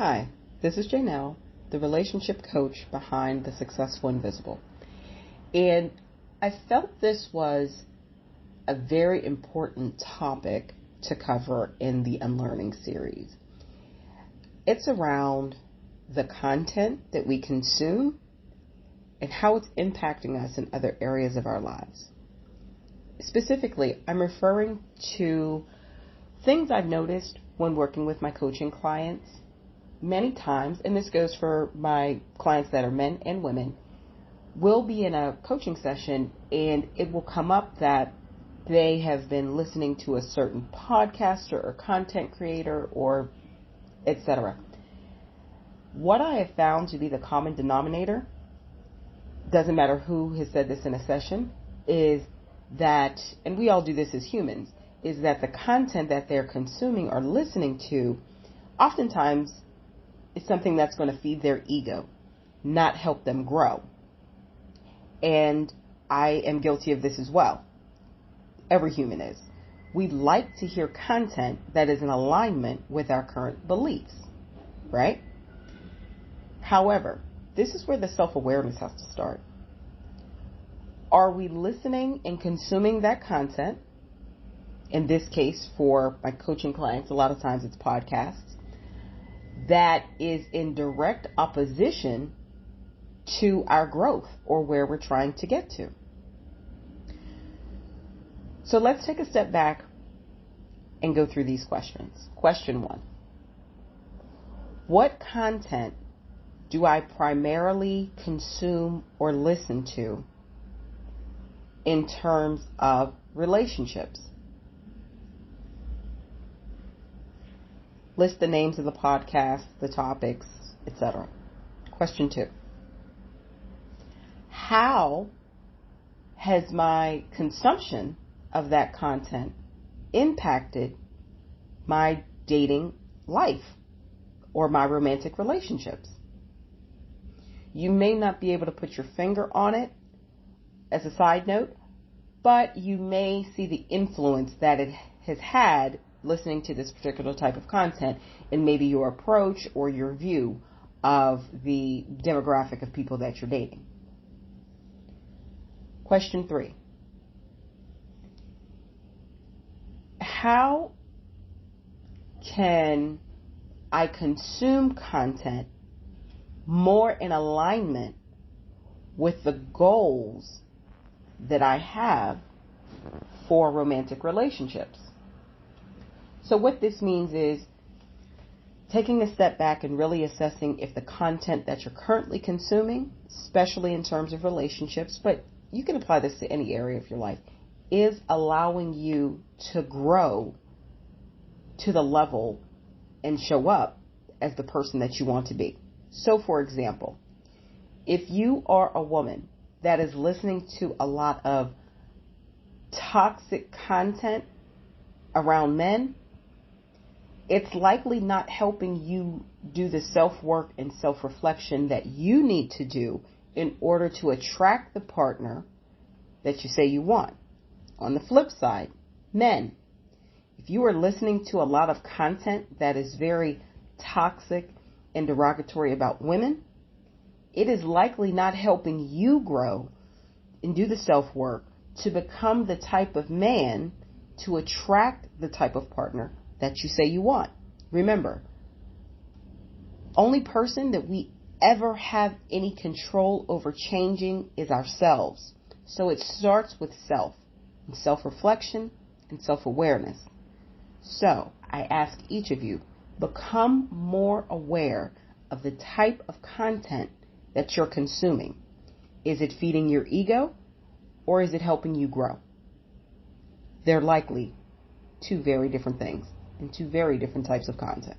Hi, this is Janelle, the relationship coach behind The Successful Invisible. And I felt this was a very important topic to cover in the Unlearning series. It's around the content that we consume and how it's impacting us in other areas of our lives. Specifically, I'm referring to things I've noticed when working with my coaching clients. Many times, and this goes for my clients that are men and women, we'll be in a coaching session and it will come up that they have been listening to a certain podcaster or content creator or etc. What I have found to be the common denominator, doesn't matter who has said this in a session, is that, and we all do this as humans, is that the content that they're consuming or listening to oftentimes is something that's going to feed their ego, not help them grow. And I am guilty of this as well. Every human is. We like to hear content that is in alignment with our current beliefs, right? However, this is where the self-awareness has to start. Are we listening and consuming that content? In this case, for my coaching clients, a lot of times it's podcasts, that is in direct opposition to our growth or where we're trying to get to. So let's take a step back and go through these questions. Question 1. What content do I primarily consume or listen to in terms of relationships? List the names of the podcasts, the topics, etc. Question 2. How has my consumption of that content impacted my dating life or my romantic relationships? You may not be able to put your finger on it as a side note, but you may see the influence that it has had listening to this particular type of content and maybe your approach or your view of the demographic of people that you're dating. Question 3. How can I consume content more in alignment with the goals that I have for romantic relationships? So what this means is taking a step back and really assessing if the content that you're currently consuming, especially in terms of relationships, but you can apply this to any area of your life, is allowing you to grow to the level and show up as the person that you want to be. So, for example, if you are a woman that is listening to a lot of toxic content around men, it's likely not helping you do the self-work and self-reflection that you need to do in order to attract the partner that you say you want. On the flip side, men, if you are listening to a lot of content that is very toxic and derogatory about women, it is likely not helping you grow and do the self-work to become the type of man to attract the type of partner that you say you want. Remember, only person that we ever have any control over changing is ourselves. So it starts with self-reflection and self-awareness. So I ask each of you, become more aware of the type of content that you're consuming. Is it feeding your ego or is it helping you grow? They're likely two very different things and two very different types of content.